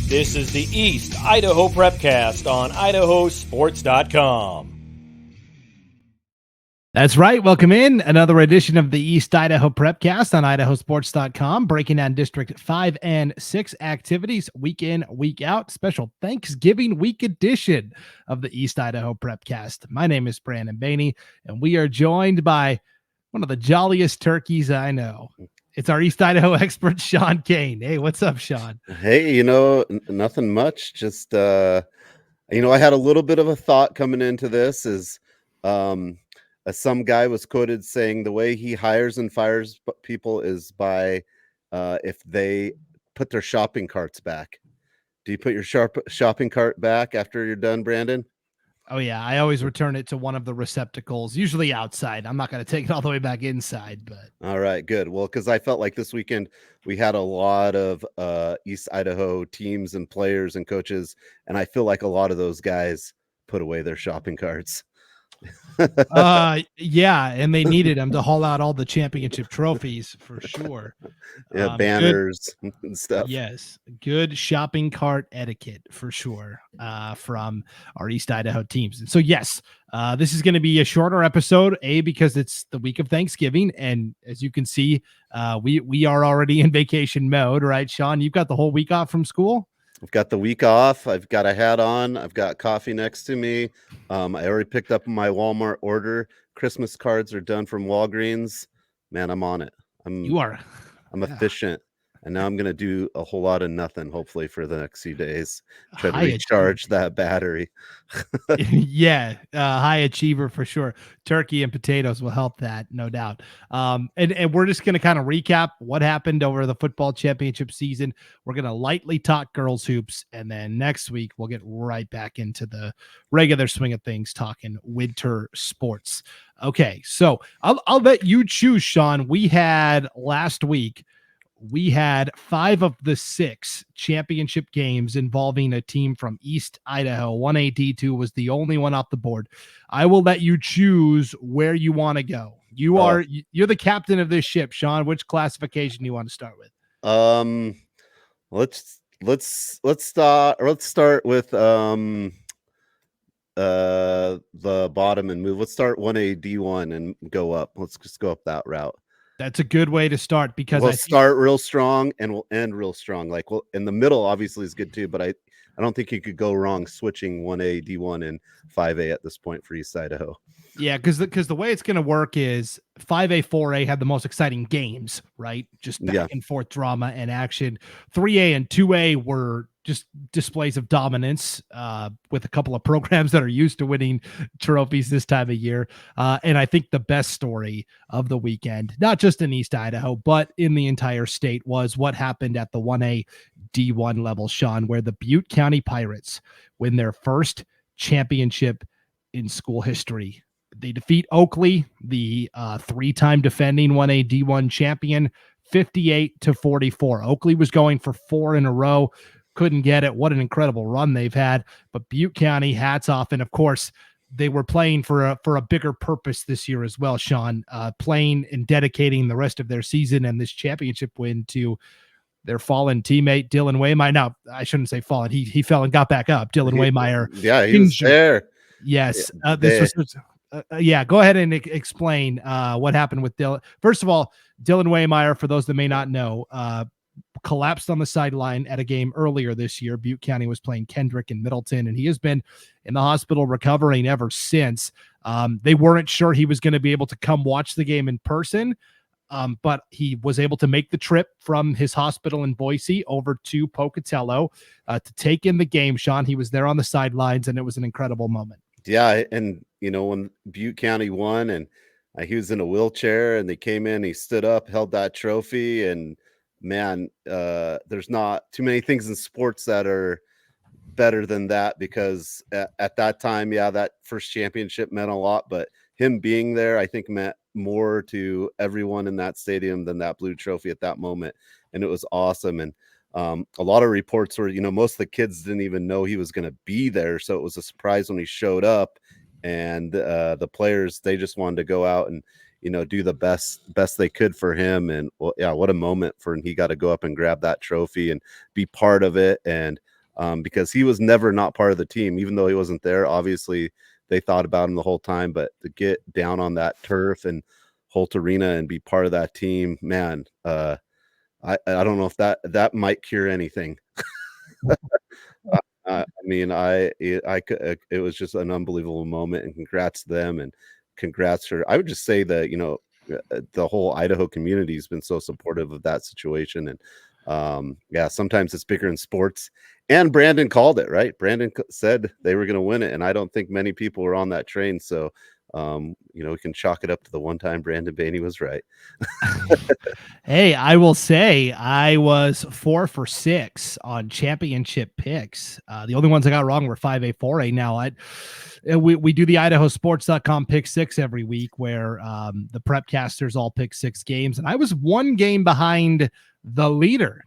This is the East Idaho Prepcast on IdahoSports.com. That's right. Welcome in another edition of the East Idaho Prepcast on IdahoSports.com, breaking down District 5 and 6 activities week in, week out. Special Thanksgiving week edition of the East Idaho Prepcast. My name is Brandon Baney, and we are joined by one of the jolliest turkeys I know. It's our East Idaho expert, Sean Kane. Hey, what's up, Sean? Hey, nothing much. Just, I had a little bit of a thought coming into this is, some guy was quoted saying the way he hires and fires people is by, if they put their shopping carts back. Do you put your shopping cart back after you're done, Brandon? Oh, yeah. I always return it to one of the receptacles, usually outside. I'm not going to take it all the way back inside, but. All right, good. Well, because I felt like this weekend we had a lot of East Idaho teams and players and coaches, and I feel like a lot of those guys put away their shopping carts. Yeah, and they needed them to haul out all the championship trophies for sure. Yeah, banners and stuff. Yes, good shopping cart etiquette for sure from our East Idaho teams. And so, yes, this is going to be a shorter episode, because it's the week of Thanksgiving, and as you can see, we are already in vacation mode, right, Sean? You've got the whole week off from school. I've got the week off. I've got a hat on. I've got coffee next to me. I already picked up my Walmart order. Christmas cards are done from Walgreens. Man, I'm on it. I'm efficient. And now I'm going to do a whole lot of nothing, hopefully, for the next few days. Try to recharge that battery. Yeah, high achiever for sure. Turkey and potatoes will help that, no doubt. And we're just going to kind of recap what happened over the football championship season. We're going to lightly talk girls hoops, and then next week we'll get right back into the regular swing of things, talking winter sports. Okay, so I'll let you choose, Sean. We had 5 of the 6 championship games involving a team from East Idaho. 1A D2 was the only one off the board. I will let you choose where you want to go. You're the captain of this ship, Sean. Which classification do you want to start with? Let's start with the bottom and move. Let's start 1A D1 and go up. Let's just go up that route. That's a good way to start, because we'll start real strong and we'll end real strong. Like, well, in the middle obviously is good too, but I don't think you could go wrong switching 1A D1 and 5A at this point for East Idaho. Yeah, because the way it's going to work is 5A, 4A had the most exciting games, right? Just back and forth drama and action. 3A and 2A were just displays of dominance with a couple of programs that are used to winning trophies this time of year. And I think the best story of the weekend, not just in East Idaho, but in the entire state, was what happened at the 1A D1 level, Sean, where the Butte County Pirates win their first championship in school history. They defeat Oakley, the 3-time defending 1A D1 champion, 58-44. Oakley was going for 4 in a row. Couldn't get it. What an incredible run they've had. But Butte County, hats off. And of course, they were playing for a bigger purpose this year as well, Sean, playing and dedicating the rest of their season and this championship win to their fallen teammate, Dylan Waymeyer. Now, I shouldn't say fallen. He fell and got back up. Dylan Waymeyer. Yeah, he was there. Yes. This was go ahead and explain what happened with Dylan. First of all, Dylan Waymeyer, for those that may not know, collapsed on the sideline at a game earlier this year. Butte County was playing Kendrick in Middleton, and he has been in the hospital recovering ever since. They weren't sure he was going to be able to come watch the game in person, but he was able to make the trip from his hospital in Boise over to Pocatello to take in the game, Sean. He was there on the sidelines, and it was an incredible moment. Yeah, and when Butte County won, and he was in a wheelchair, and they came in, he stood up, held that trophy, and man, there's not too many things in sports that are better than that, because at that time, that first championship meant a lot, but him being there, I think, meant more to everyone in that stadium than that blue trophy at that moment. And it was awesome. And a lot of reports were, most of the kids didn't even know he was going to be there. So it was a surprise when he showed up, and the players, they just wanted to go out and, do the best they could for him. And what a moment for him. He got to go up and grab that trophy and be part of it. And because he was never not part of the team, even though he wasn't there. Obviously, they thought about him the whole time, but to get down on that turf and Holt Arena and be part of that team, man, I don't know if that might cure anything. I mean, it was just an unbelievable moment, and congrats to them, and congrats for. I would just say that the whole Idaho community has been so supportive of that situation, and yeah, sometimes it's bigger in sports. And Brandon called it, right? Brandon said they were going to win it, and I don't think many people were on that train. So, we can chalk it up to the one time Brandon Baney was right. Hey, I will say I was 4 for 6 on championship picks. The only ones I got wrong were 5A, 4A. Now we do the IdahoSports.com pick 6 every week, where the Prepcasters all pick 6 games, and I was 1 game behind the leader,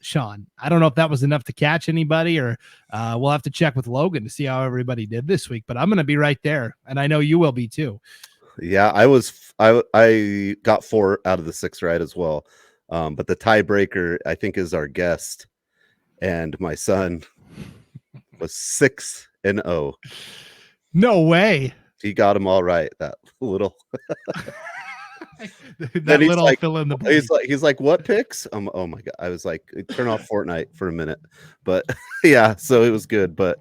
Sean. I don't know if that was enough to catch anybody, or we'll have to check with Logan to see how everybody did this week. But I'm going to be right there, and I know you will be too. Yeah, I got 4 out of the 6 right as well. But the tiebreaker, I think, is our guest, and my son was 6-0. No way. He got them all right. That little that little like, fill in the blank. He's like, what picks? Oh my God. I was like, turn off Fortnite for a minute. But yeah, so it was good. But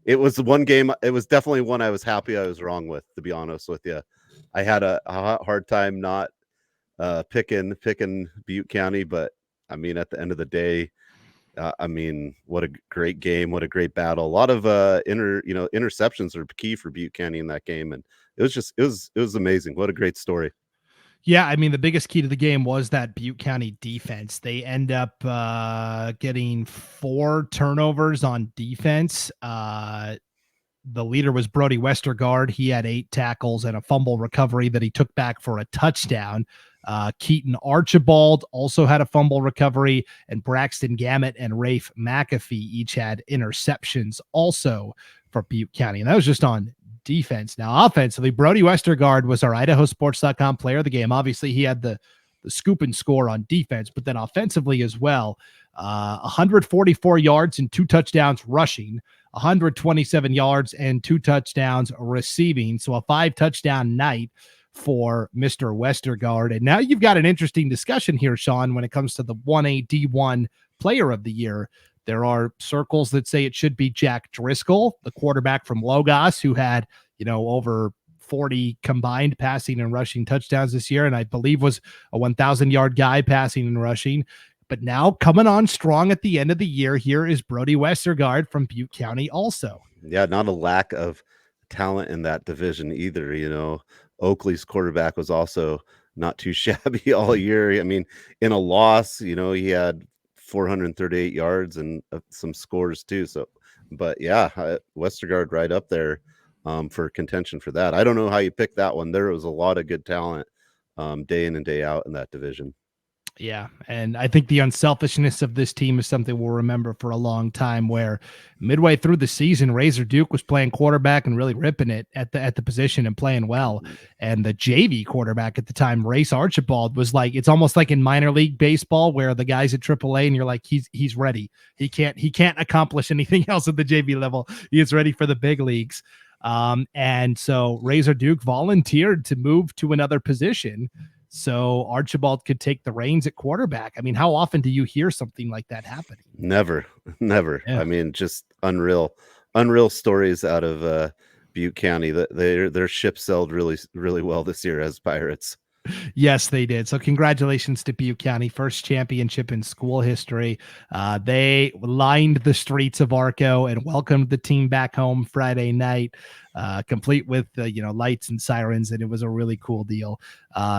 it was one game. It was definitely one I was happy I was wrong with, to be honest with you. I had a hard time not picking Butte County, but I mean, at the end of the day, I mean, what a great game, what a great battle. A lot of interceptions are key for Butte County in that game, and it was amazing. What a great story. Yeah, I mean, the biggest key to the game was that Butte County defense. They end up getting 4 turnovers on defense. The leader was Brody Westergaard. He had 8 tackles and a fumble recovery that he took back for a touchdown. Keaton Archibald also had a fumble recovery, and Braxton Gamet and Rafe McAfee each had interceptions also for Butte County. And that was just on defense. Now, offensively, Brody Westergaard was our IdahoSports.com player of the game. Obviously, he had the scoop and score on defense, but then offensively as well, 144 yards and 2 touchdowns rushing, 127 yards and 2 touchdowns receiving. So a 5-touchdown night for Mr. Westergaard. And now you've got an interesting discussion here, Sean, when it comes to the 1A D1 player of the year. There are circles that say it should be Jack Driscoll, the quarterback from Logos, who had, over 40 combined passing and rushing touchdowns this year, and I believe was a 1,000-yard guy passing and rushing. But now coming on strong at the end of the year, here is Brody Westergaard from Butte County also. Yeah, not a lack of talent in that division either. Oakley's quarterback was also not too shabby all year. I mean, in a loss, he had 438 yards and some scores too. So, but yeah, Westergaard right up there for contention for that. I don't know how you picked that one. There was a lot of good talent day in and day out in that division. Yeah, and I think the unselfishness of this team is something we'll remember for a long time, where midway through the season, Razor Duke was playing quarterback and really ripping it at the position and playing well. And the JV quarterback at the time, Race Archibald, was like, it's almost like in minor league baseball where the guy's at AAA and you're like, he's ready. He can't accomplish anything else at the JV level. He is ready for the big leagues. And so Razor Duke volunteered to move to another position so Archibald could take the reins at quarterback. I mean, how often do you hear something like that happening? Never. Yeah. I mean, just unreal stories out of Butte County. That their ship sailed really, really well this year as Pirates. Yes, they did. So congratulations to Butte County, first championship in school history. They lined the streets of Arco and welcomed the team back home Friday night, complete with lights and sirens, and it was a really cool deal.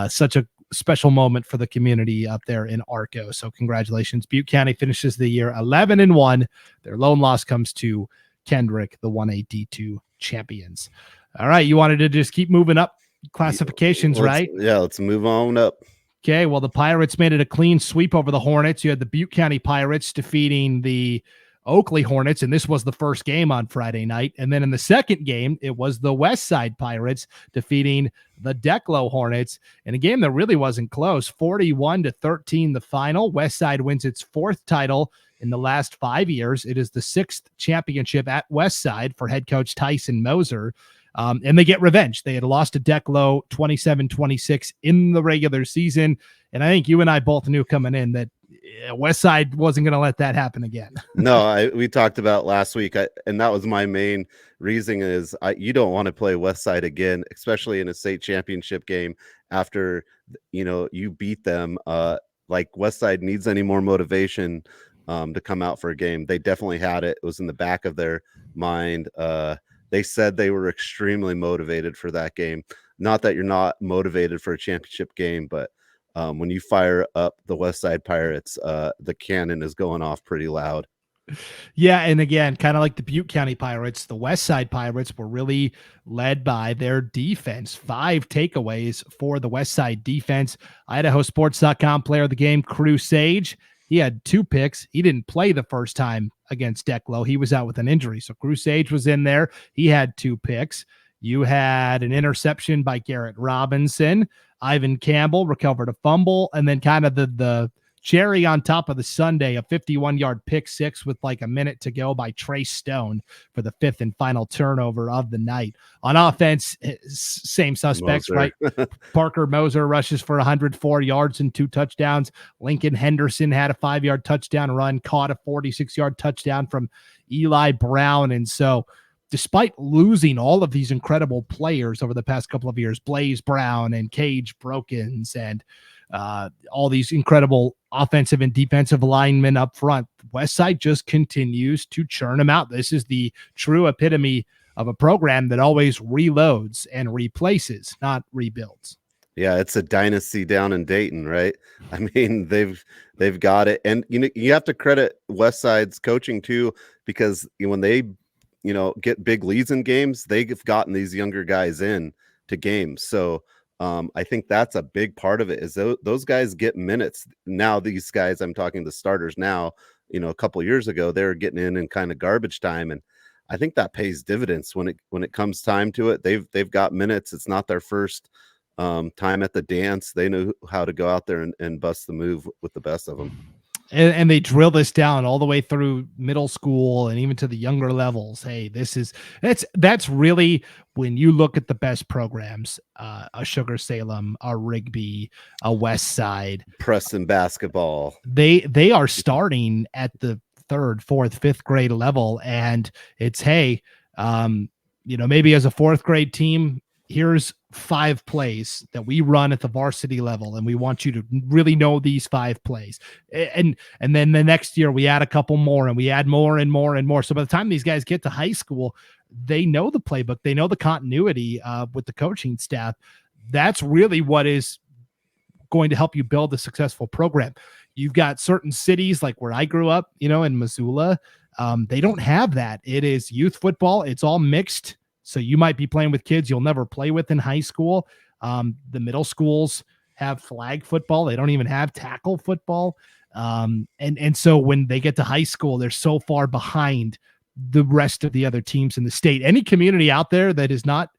Such a special moment for the community up there in Arco. So congratulations. Butte County finishes the year 11-1. Their lone loss comes to Kendrick, the 1A D2 champions. All right, you wanted to just keep moving up classifications, right? Yeah, let's move on up. Okay, well, the Pirates made it a clean sweep over the Hornets. You had the Butte County Pirates defeating the Oakley Hornets, and this was the first game on Friday night. And then in the second game, it was the West Side Pirates defeating the Declo Hornets in a game that really wasn't close. 41-13 the final. West Side wins its 4th title In the last 5 years, it is the 6th championship at Westside for head coach Tyson Moser. And they get revenge. They had lost to Declo 27-26 in the regular season. And I think you and I both knew coming in that Westside wasn't going to let that happen again. No, we talked about last week, and that was my main reason is you don't want to play Westside again, especially in a state championship game after, you beat them. Like Westside needs any more motivation to come out for a game. They definitely had it. It was in the back of their mind. They said they were extremely motivated for that game. Not that you're not motivated for a championship game, but when you fire up the Westside Pirates, the cannon is going off pretty loud. Yeah, and again, kind of like the Butte County Pirates, the Westside Pirates were really led by their defense. 5 takeaways for the Westside defense. IdahoSports.com player of the game, Crew Sage. He had 2 picks. He didn't play the first time against Declo. He was out with an injury. So Crew Sage was in there. He had 2 picks. You had an interception by Garrett Robinson. Ivan Campbell recovered a fumble. And then kind of the cherry on top of the sundae, a 51-yard pick six with like a minute to go by Trace Stone for the 5th and final turnover of the night. On offense, same suspects, Moser. right? Parker Moser rushes for 104 yards and 2 touchdowns. Lincoln Henderson had a 5-yard touchdown run, caught a 46-yard touchdown from Eli Brown. And so despite losing all of these incredible players over the past couple of years, Blaze Brown and Cage Brokens and all these incredible offensive and defensive linemen up front, Westside just continues to churn them out. This is the true epitome of a program that always reloads and replaces, not rebuilds. Yeah, it's a dynasty down in Dayton, right? I mean, they've got it. And you have to credit Westside's coaching too, because when they get big leads in games, they've gotten these younger guys in to games. So I think that's a big part of it is those guys get minutes. Now these guys, I'm talking the starters now, a couple of years ago, they were getting in kind of garbage time. And I think that pays dividends when it comes time to it. They've got minutes. It's not their first time at the dance. They know how to go out there and bust the move with the best of them. And they drill this down all the way through middle school and even to the younger levels. Hey, that's really when you look at the best programs, a Sugar-Salem, a Rigby, a Westside, Preston basketball. They are starting at the 3rd, 4th, 5th grade level, and it's maybe as a 4th grade team, here's 5 plays that we run at the varsity level, and we want you to really know these 5 plays. And then the next year we add a couple more, and we add more and more and more. So by the time these guys get to high school, they know the playbook, they know the continuity with the coaching staff. That's really what is going to help you build a successful program. You've got certain cities like where I grew up, in Missoula. They don't have that. It is youth football. It's all mixed. So you might be playing with kids you'll never play with in high school. The middle schools have flag football. They don't even have tackle football. And so when they get to high school, they're so far behind the rest of the other teams in the state. Any community out there that is not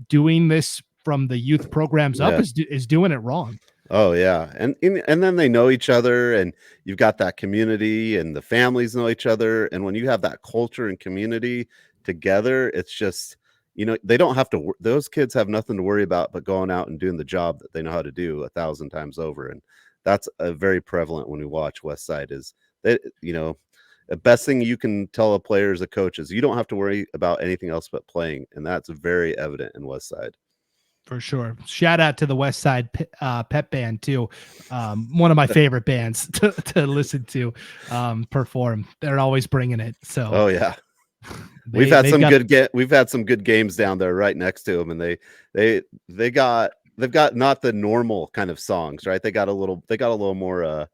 doing this from the youth programs up is doing it wrong. Oh yeah. And then they know each other, and you've got that community, and the families know each other. And when you have that culture and community together, it's just, they don't have to, those kids have nothing to worry about but going out and doing the job that they know how to do 1,000 times over. And that's a very prevalent when we watch Westside is that, the best thing you can tell a player as a coach is you don't have to worry about anything else but playing. And that's very evident in Westside. For sure. Shout out to the Westside Pep Band too. One of my favorite bands to listen to perform. They're always bringing it. So, oh yeah. We've had some good games down there right next to them, and they've got not the normal kind of songs, right? They got a little more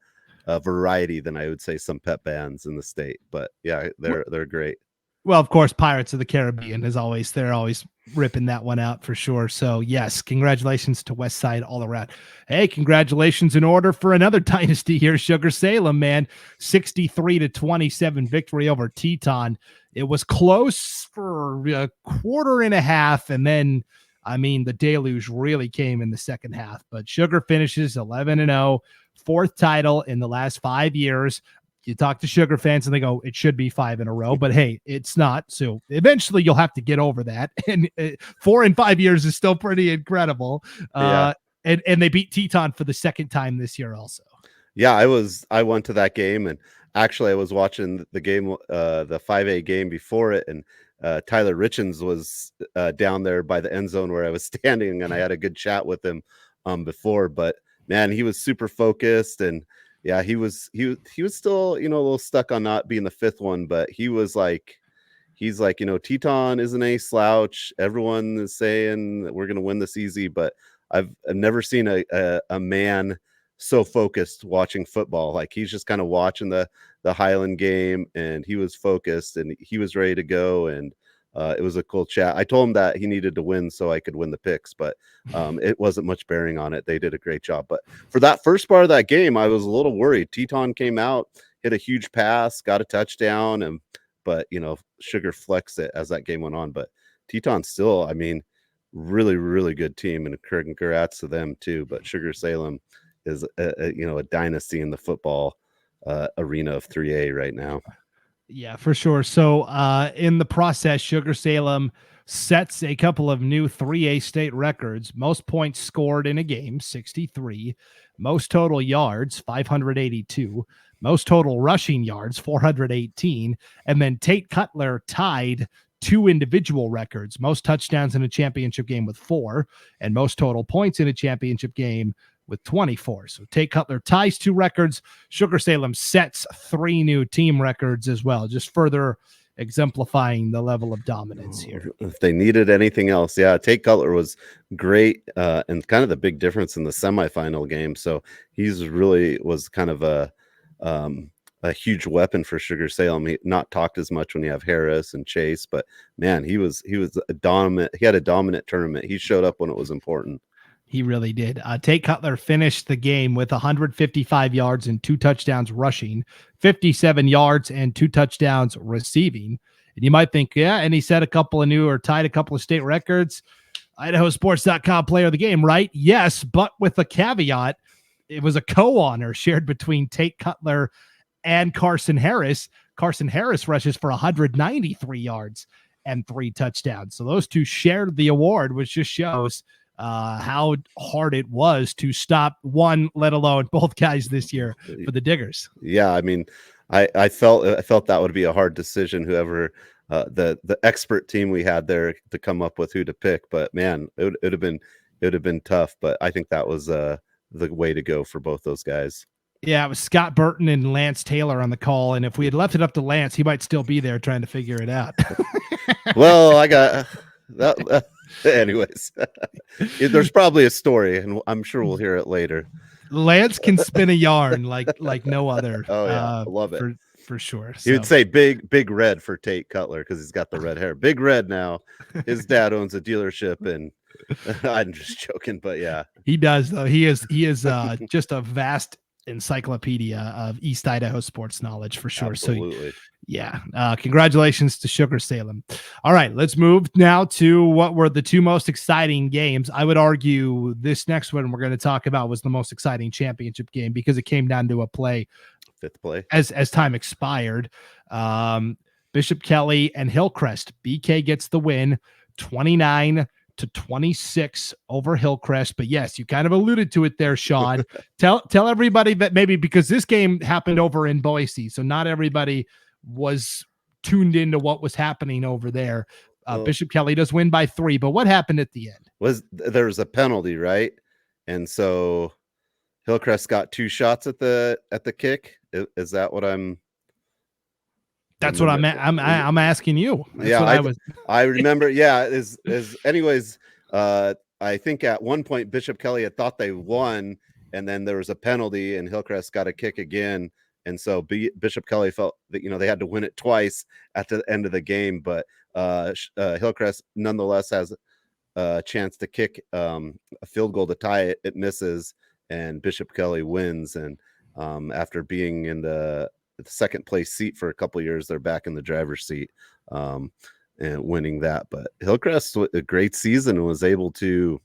variety than I would say some pep bands in the state. But yeah, they're great. Well, of course, Pirates of the Caribbean is always, they're always ripping that one out for sure. So yes, congratulations to Westside all around. Hey, congratulations in order for another dynasty here, Sugar-Salem, man. 63-27 victory over Teton. It was close for a quarter and a half, and then, the deluge really came in the second half. But Sugar finishes 11-0, 4th title in the last 5 years. You talk to Sugar fans and they go, it should be 5 in a row, but hey, it's not. So eventually you'll have to get over that. And 4 in 5 years is still pretty incredible. And they beat Teton for the second time this year also. Yeah, I went to that game, and actually I was watching the game, the 5A game before it, and Tyler Richens was down there by the end zone where I was standing, and I had a good chat with him before. But man, he was super focused, and yeah, he was still, a little stuck on not being the fifth one, but he's like, Teton isn't a slouch. Everyone is saying that we're going to win this easy, but I've never seen a man so focused watching football. Like, he's just kind of watching the Highland game, and he was focused and he was ready to go. And it was a cool chat. I told him that he needed to win so I could win the picks, but it wasn't much bearing on it. They did a great job. But for that first part of that game, I was a little worried. Teton came out, hit a huge pass, got a touchdown, but Sugar flexed it as that game went on. But Teton still, I mean, really, really good team, and congrats to them too. But Sugar-Salem is a dynasty in the football arena of 3A right now. Yeah, for sure. So in the process, Sugar-Salem sets a couple of new 3A state records. Most points scored in a game, 63. Most total yards, 582. Most total rushing yards, 418. And then Tate Cutler tied 2 individual records, most touchdowns in a championship game with 4, and most total points in a championship game with 24. So Tate Cutler ties 2 records. Sugar-Salem sets 3 new team records as well, just further exemplifying the level of dominance here. If they needed anything else, yeah, Tate Cutler was great, and kind of the big difference in the semifinal game. So he's really was kind of a huge weapon for Sugar-Salem. He not talked as much when you have Harris and Chase, but man, he was a dominant. He had a dominant tournament. He showed up when it was important. He really did. Tate Cutler finished the game with 155 yards and 2 touchdowns rushing, 57 yards and 2 touchdowns receiving. And you might think, yeah, and he set a couple of new or tied a couple of state records. IdahoSports.com player of the game, right? Yes, but with a caveat, it was a co-honor shared between Tate Cutler and Carson Harris. Carson Harris rushes for 193 yards and 3 touchdowns. So those two shared the award, which just shows how hard it was to stop one, let alone both guys this year for the Diggers. Yeah, I mean, I felt that would be a hard decision, whoever the expert team we had there, to come up with who to pick. But man, it would have been tough. But I think that was the way to go for both those guys. Yeah, it was Scott Burton and Lance Taylor on the call, and if we had left it up to Lance, he might still be there trying to figure it out. Well, I got that. Anyways, there's probably a story, and I'm sure we'll hear it later. Lance can spin a yarn like no other. Oh yeah, I love it for sure. He would say big red for Tate Cutler because he's got the red hair. Big Red now. His dad owns a dealership, and I'm just joking, but yeah, he does though. He is just a vast encyclopedia of East Idaho sports knowledge for sure. Absolutely. So yeah, congratulations to Sugar-Salem. All right, let's move now to what were the 2 most exciting games. I would argue this next one we're going to talk about was the most exciting championship game because it came down to a play, 5th play as time expired. Bishop Kelly and Hillcrest. BK gets the win, 29-26 over Hillcrest. But yes, you kind of alluded to it there, Sean. Tell everybody that, maybe because this game happened over in Boise, so not everybody was tuned into what was happening over there. Bishop Kelly does win by 3, but what happened at the end? There was a penalty, right? And so Hillcrest got 2 shots at the kick. Is that what I'm? That's what I'm asking you. That's yeah, I remember. Yeah, anyways. I think at one point Bishop Kelly had thought they won, and then there was a penalty, and Hillcrest got a kick again. And so Bishop Kelly felt that they had to win it twice at the end of the game, but Hillcrest nonetheless has a chance to kick a field goal to tie it. It misses, and Bishop Kelly wins. And after being in the second place seat for a couple of years, they're back in the driver's seat and winning that. But Hillcrest, a great season, and was able to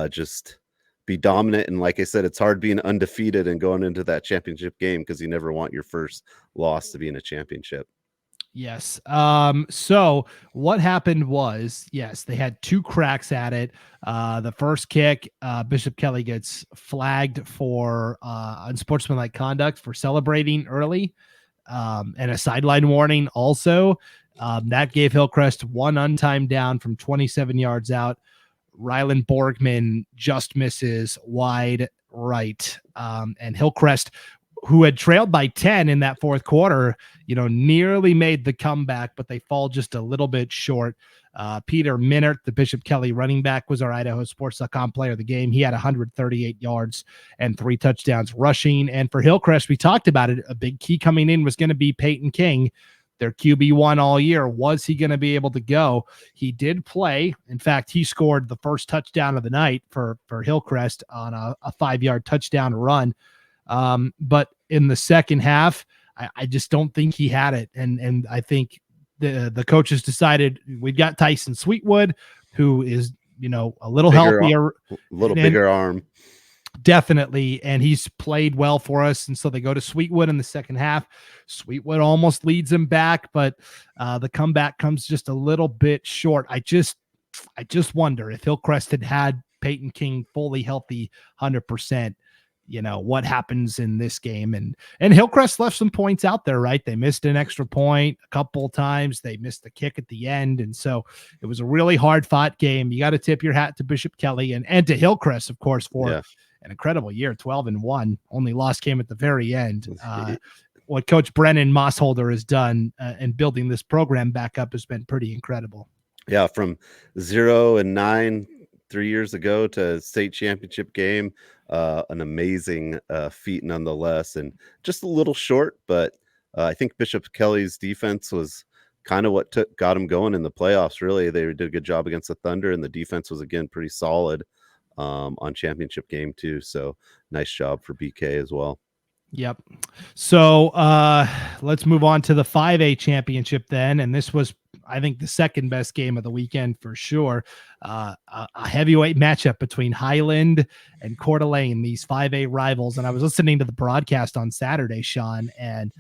just be dominant. And like I said, it's hard being undefeated and going into that championship game because you never want your first loss to be in a championship. Yes. So what happened was, yes, they had 2 cracks at it. The first kick, Bishop Kelly gets flagged for unsportsmanlike conduct for celebrating early, and a sideline warning also. That gave Hillcrest 1 untimed down from 27 yards out. Ryland Borgman just misses wide right. And Hillcrest, who had trailed by 10 in that fourth quarter, nearly made the comeback, but they fall just a little bit short. Peter Minert, the Bishop Kelly running back, was our IdahoSports.com player of the game. He had 138 yards and 3 touchdowns rushing. And for Hillcrest, we talked about it. A big key coming in was going to be Peyton King, their QB1 all year. Was he going to be able to go? He did play. In fact, he scored the first touchdown of the night for Hillcrest on a 5-yard touchdown run. But in the second half, I just don't think he had it. And I think the coaches decided we've got Tyson Sweetwood, who is, a little healthier, bigger arm. Definitely. And he's played well for us. And so they go to Sweetwood in the second half. Sweetwood almost leads him back, but the comeback comes just a little bit short. I just wonder if Hillcrest had Peyton King fully healthy 100%, what happens in this game. And Hillcrest left some points out there, right? They missed an extra point a couple of times. They missed the kick at the end. And so it was a really hard fought game. You got to tip your hat to Bishop Kelly and to Hillcrest, of course, for an incredible year, 12-1, only lost game at the very end. What Coach Brennan Mossholder has done in building this program back up has been pretty incredible. Yeah. From 0-9, 3 years ago to state championship game, an amazing feat nonetheless, and just a little short, but I think Bishop Kelly's defense was kind of what got him going in the playoffs. Really, they did a good job against the Thunder, and the defense was again pretty solid on championship game too. So nice job for BK as well. Yep. So let's move on to the 5A championship then. And this was, I think, the second best game of the weekend for sure. A heavyweight matchup between Highland and Coeur d'Alene, these 5A rivals. And I was listening to the broadcast on Saturday, Sean, and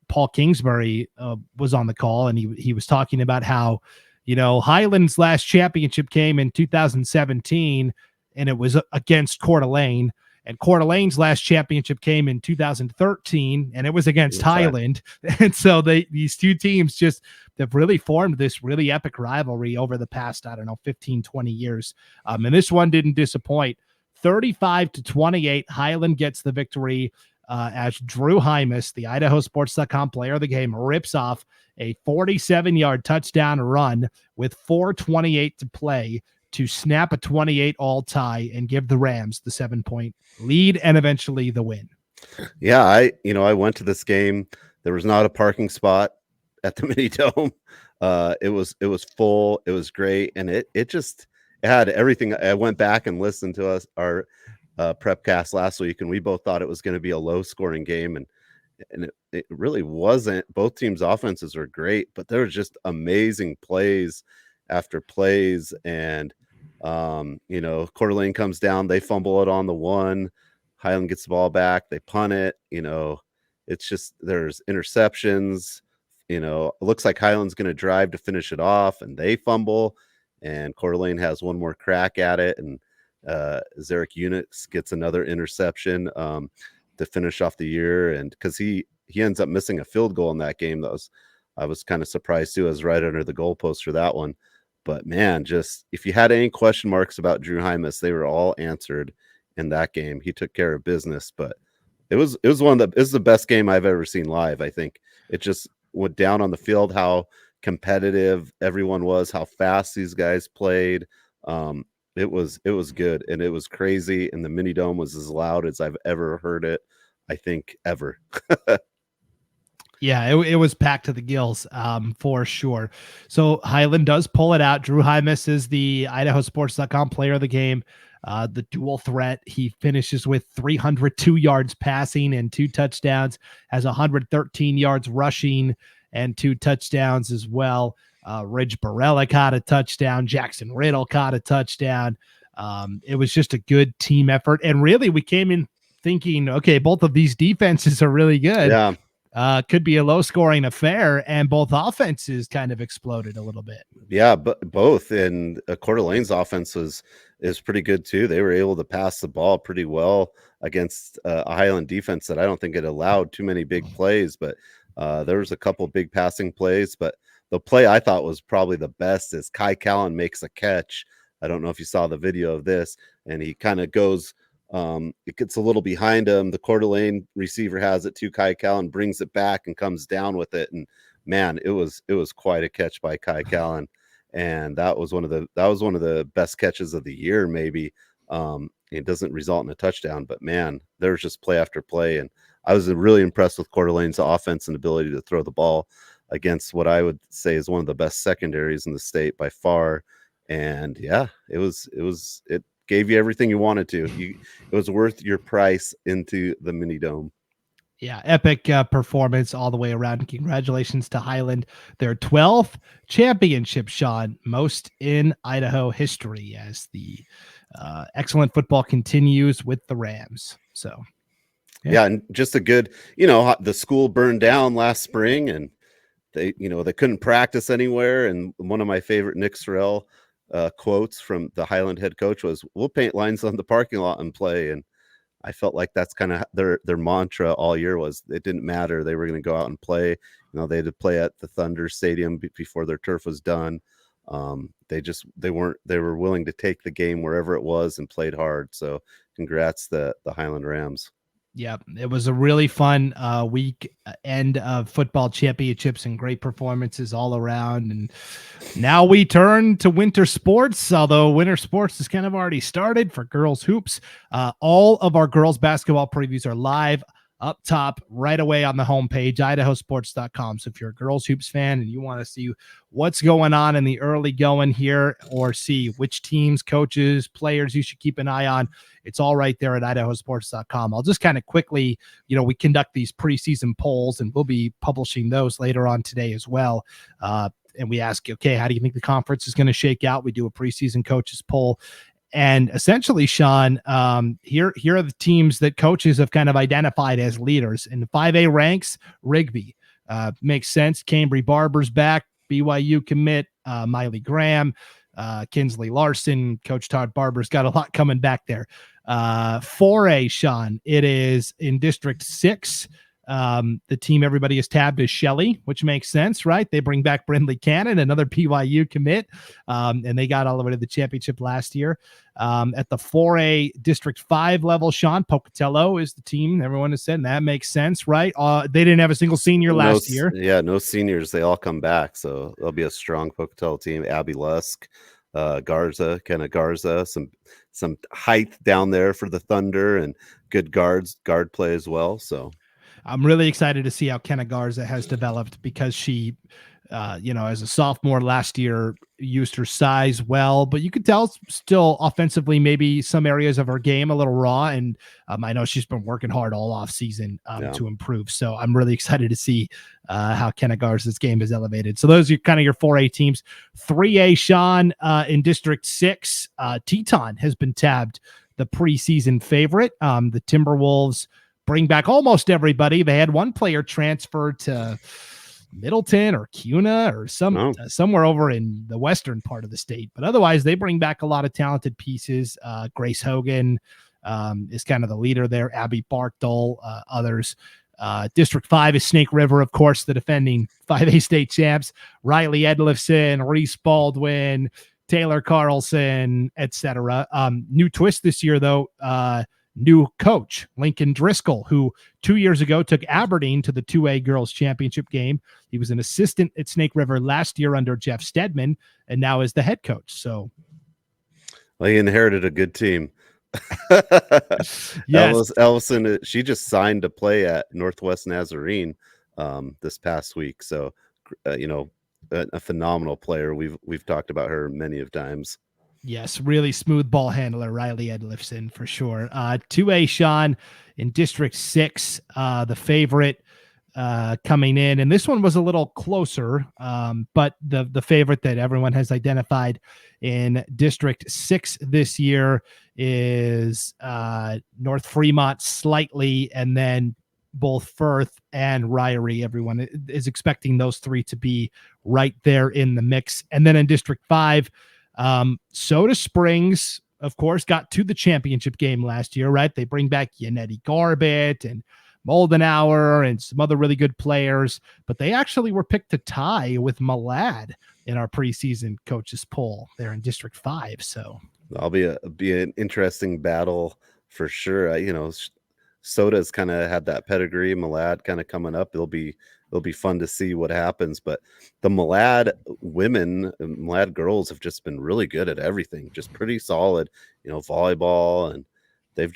Paul Kingsbury was on the call, and he was talking about how, Highland's last championship came in 2017, and it was against Coeur d'Alene. And Coeur d'Alene's last championship came in 2013, and it was against Highland. And so these two teams just have really formed this really epic rivalry over the past, 15, 20 years. And this one didn't disappoint. 35-28, Highland gets the victory as Drew Hymas, the IdahoSports.com player of the game, rips off a 47-yard touchdown run with 4:28 to play to snap a 28-all tie and give the Rams the 7-point lead and eventually the win. Yeah, I went to this game. There was not a parking spot at the mini dome. It was full. It was great, and it had everything. I went back and listened to our Prepcast last week, and we both thought it was going to be a low-scoring game, and it really wasn't. Both teams' offenses were great, but there was just amazing plays after plays, and Coeur d'Alene comes down, they fumble it on the 1, Highland gets the ball back, they punt it. It's just, there's interceptions. It looks like Highland's going to drive to finish it off, and they fumble, and Coeur d'Alene has one more crack at it, and Zarek Unix gets another interception to finish off the year, and because he ends up missing a field goal in that game. I was kind of surprised too. I was right under the goalpost for that one. But man, just if you had any question marks about Drew Hymas, they were all answered in that game. He took care of business, but it was the best game I've ever seen live. I think it just went down on the field, how competitive everyone was, how fast these guys played. It was good, and it was crazy, and the mini dome was as loud as I've ever heard it, I think, ever. Yeah, it was packed to the gills, for sure. So Highland does pull it out. Drew Hymas is the IdahoSports.com player of the game, the dual threat. He finishes with 302 yards passing and 2 touchdowns, has 113 yards rushing and 2 touchdowns as well. Ridge Barella caught a touchdown. Jackson Riddle caught a touchdown. It was just a good team effort. And really, we came in thinking, okay, both of these defenses are really good. Yeah. Could be a low scoring affair, and both offenses kind of exploded a little bit. Yeah, but both. And Coeur d'Alene's offense is pretty good too. They were able to pass the ball pretty well against a Highland defense that I don't think it allowed too many big plays, but there was a couple big passing plays. But the play I thought was probably the best is Kai Callan makes a catch. I don't know if you saw the video of this, and he kind of goes, it gets a little behind him. The Coeur d'Alene receiver has it to Kai Callan, brings it back and comes down with it. And man, it was quite a catch by Kai Callan. And that was one of the best catches of the year, maybe. It doesn't result in a touchdown, but man, there was just play after play. And I was really impressed with Coeur d'Alene's offense and ability to throw the ball against what I would say is one of the best secondaries in the state by far. And yeah, it gave you everything you wanted to. It was worth your price into the mini dome. Yeah, epic performance all the way around. Congratulations to Highland, their 12th championship, Sean, most in Idaho history, as the excellent football continues with the Rams. So, yeah, and just a good, the school burned down last spring, and they couldn't practice anywhere. And one of my favorite Nick Sorrell quotes from the Highland head coach was, "We'll paint lines on the parking lot and play." And I felt like that's kind of their mantra all year was it didn't matter. They were going to go out and play. They had to play at the Thunder Stadium before their turf was done. They were willing to take the game wherever it was and played hard. So congrats the Highland Rams. Yeah, it was a really fun week end of football championships and great performances all around. And now we turn to winter sports, although winter sports has kind of already started for girls hoops. All of our girls basketball previews are live up top right away on the homepage, IdahoSports.com. So if you're a girls hoops fan and you want to see what's going on in the early going here, or see which teams, coaches, players you should keep an eye on, it's all right there at IdahoSports.com. I'll just kind of quickly, we conduct these preseason polls, and we'll be publishing those later on today as well. And we ask, okay, how do you think the conference is going to shake out? We do a preseason coaches poll. And essentially, Sean, here are the teams that coaches have kind of identified as leaders. In the 5A ranks, Rigby. Makes sense. Cambry Barber's back. BYU commit. Miley Graham. Kinsley Larson. Coach Todd Barber's got a lot coming back there. 4A, Sean, it is in District 6. The team everybody is tabbed is Shelley, which makes sense, right? They bring back Brindley Cannon, another BYU commit, and they got all the way to the championship last year. At the 4A District 5 level, Sean, Pocatello is the team everyone has said, and that makes sense, right? They didn't have a single senior last year. Yeah, no seniors. They all come back, so there'll be a strong Pocatello team. Abby Lusk, Kenna Garza, some height down there for the Thunder, and good guard play as well. So I'm really excited to see how Kenna Garza has developed, because she, as a sophomore last year, used her size well, but you could tell still offensively, maybe some areas of her game a little raw. And I know she's been working hard all off season to improve. So I'm really excited to see how Kenna Garza's game is elevated. So those are kind of your 4A teams. 3A, Sean, in District 6, Teton has been tabbed the preseason favorite. The Timberwolves bring back almost everybody. They had one player transfer to Middleton or Cuna or somewhere over in the western part of the state, but otherwise they bring back a lot of talented pieces. Grace Hogan is kind of the leader there. Abby Barkdale, others. District 5 is Snake River, of course, the defending 5A state champs. Riley Edlifson, Reese Baldwin, Taylor Carlson, etc. New twist this year, though. New coach, Lincoln Driscoll, who 2 years ago took Aberdeen to the 2A girls championship game. He was an assistant at Snake River last year under Jeff Stedman, and now is the head coach. So, well, he inherited a good team. Yes. Ellison, she just signed to play at Northwest Nazarene this past week. So, a phenomenal player. We've talked about her many of times. Yes, really smooth ball handler, Riley Edlifson, for sure. 2A, Sean, in District 6, the favorite, coming in, and this one was a little closer, but the favorite that everyone has identified in District 6 this year is North Fremont slightly, and then both Firth and Ryrie. Everyone is expecting those three to be right there in the mix. And then in District 5, Soda Springs, of course, got to the championship game last year, right? They bring back Yannetti Garbett and Moldenauer and some other really good players, but they actually were picked to tie with Malad in our preseason coaches poll there in District 5. So that'll be an interesting battle for sure. Soda's kind of had that pedigree. Malad kind of coming up. It'll be fun to see what happens. But the Malad women, Malad girls have just been really good at everything. Just pretty solid, volleyball, and it's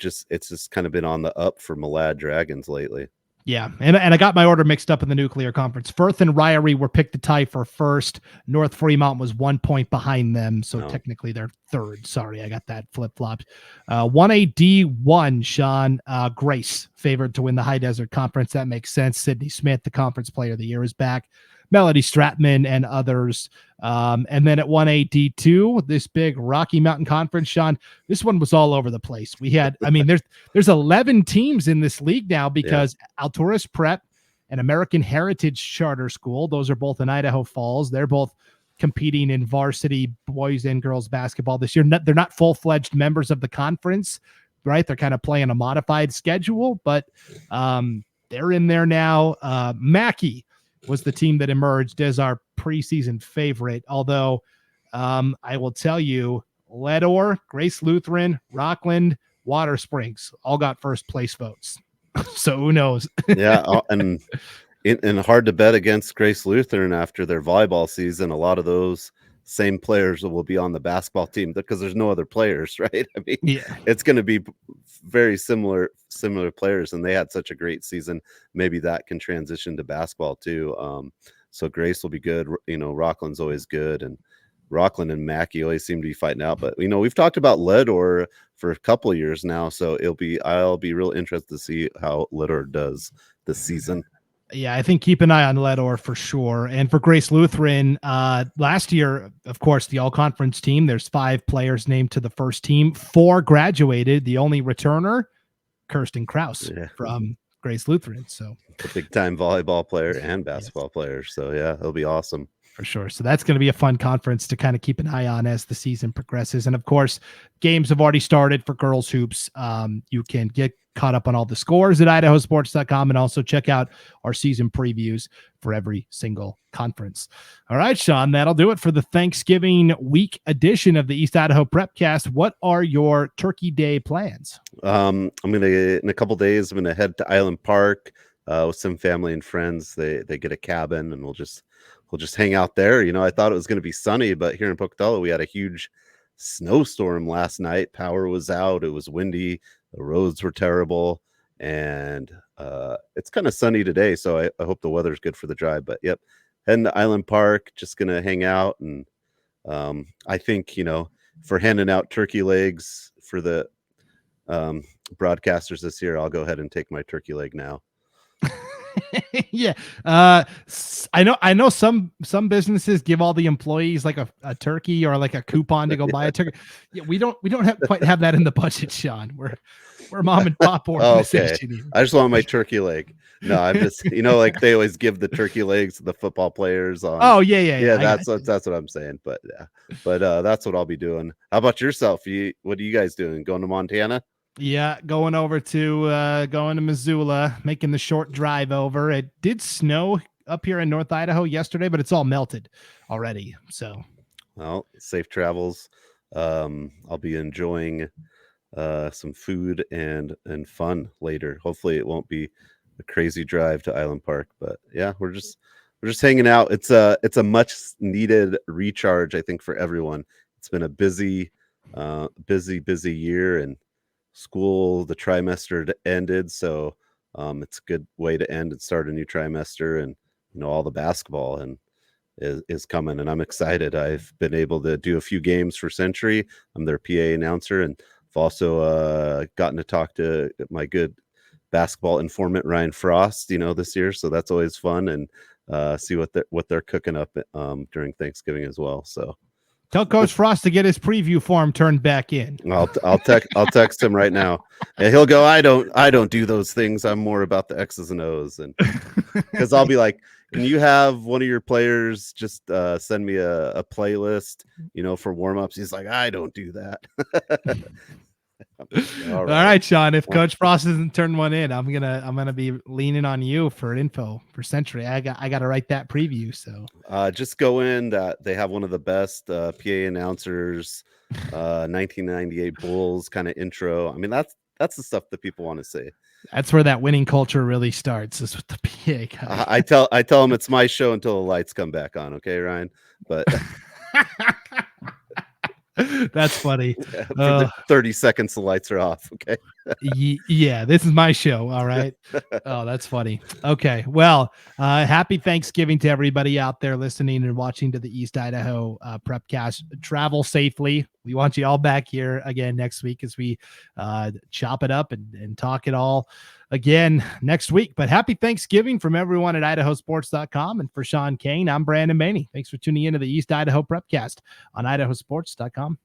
just kind of been on the up for Malad Dragons lately. Yeah, and I got my order mixed up in the nuclear conference. Firth and Ryrie were picked to tie for first. North Fremont was 1 point behind them, so technically they're third. Sorry, I got that flip-flopped. 1A D1, Sean, Grace favored to win the High Desert Conference. That makes sense. Sydney Smith, the Conference Player of the Year, is back. Melody Stratman and others. And then at 1A D2, this big Rocky Mountain Conference, Sean, this one was all over the place. We had, there's 11 teams in this league now because Alturas Prep and American Heritage Charter School, those are both in Idaho Falls. They're both competing in varsity boys and girls basketball this year. They're not full-fledged members of the conference, right? They're kind of playing a modified schedule, but they're in there now. Mackey was the team that emerged as our preseason favorite. Although I will tell you, Leadore, Grace Lutheran, Rockland, Water Springs all got first place votes. So who knows? Yeah. And hard to bet against Grace Lutheran after their volleyball season. A lot of those same players will be on the basketball team because there's no other players, right? It's going to be very similar players, and they had such a great season. Maybe that can transition to basketball too. So Grace will be good. Rockland's always good, and Rockland and Mackey always seem to be fighting out. But we've talked about Leadore for a couple of years now, so I'll be real interested to see how Leadore does this season. Yeah, I think keep an eye on Leadore for sure. And for Grace Lutheran, last year, of course, the all-conference team, there's 5 players named to the first team. 4 graduated. The only returner, Kirsten Krause from Grace Lutheran. So a big-time volleyball player and basketball player. So, yeah, it'll be awesome. For sure. So that's going to be a fun conference to kind of keep an eye on as the season progresses. And, of course, games have already started for girls hoops. You can get caught up on all the scores at IdahoSports.com and also check out our season previews for every single conference. All right, Sean, that'll do it for the Thanksgiving week edition of the East Idaho Prepcast. What are your Turkey Day plans? I'm going to, in a couple days, I'm going to head to Island Park with some family and friends. They get a cabin, and we'll just hang out there. I thought it was going to be sunny, but here in Pocatello, we had a huge snowstorm last night. Power was out. It was windy. The roads were terrible, and it's kind of sunny today, so I hope the weather's good for the drive. But yep, heading to Island Park, just gonna hang out, and I think for handing out turkey legs for the broadcasters this year, I'll go ahead and take my turkey leg now. Yeah. I know some businesses give all the employees like a turkey or like a coupon to go buy a turkey. Yeah, we don't quite have that in the budget, Sean. We're a mom and pop organization. Okay. I just want my turkey leg. No, I'm just like they always give the turkey legs to the football players on. Oh yeah. That's what I'm saying. But that's what I'll be doing. How about yourself? What are you guys doing? Going to Montana? Yeah, going to Missoula, making the short drive over. It did snow up here in North Idaho yesterday, but it's all melted already. So, well, safe travels. I'll be enjoying some food and fun later. Hopefully, it won't be a crazy drive to Island Park, but yeah, we're just hanging out. It's a much needed recharge, I think, for everyone. It's been a busy year, and school, the trimester ended, so it's a good way to end and start a new trimester, and all the basketball and is coming, and I'm excited. I've been able to do a few games for Century. I'm their PA announcer, and I've also gotten to talk to my good basketball informant Ryan Frost, this year. So that's always fun, and see what they're cooking up during Thanksgiving as well. So tell Coach Frost to get his preview form turned back in. I'll text him right now. And he'll go, I don't do those things. I'm more about the X's and O's, and because I'll be like, can you have one of your players just send me a playlist, for warm-ups? He's like, I don't do that. All right, Sean. If Coach Frost doesn't turn one in, I'm gonna be leaning on you for info for Century. I got to write that preview. So just go in that they have one of the best PA announcers, 1998 Bulls kind of intro. I mean, that's the stuff that people want to see. That's where that winning culture really starts, is with the PA guy. I tell them it's my show until the lights come back on. Okay, Ryan, but. That's funny. For the 30 seconds the lights are off. Okay. Yeah, this is my show. All right. Oh, that's funny. Okay. Well, happy Thanksgiving to everybody out there listening and watching to the East Idaho Prepcast. Travel safely. We want you all back here again next week as we chop it up and talk it all again next week. But happy Thanksgiving from everyone at IdahoSports.com. And for Sean Kane, I'm Brandon Baney. Thanks for tuning in to the East Idaho Prepcast on IdahoSports.com.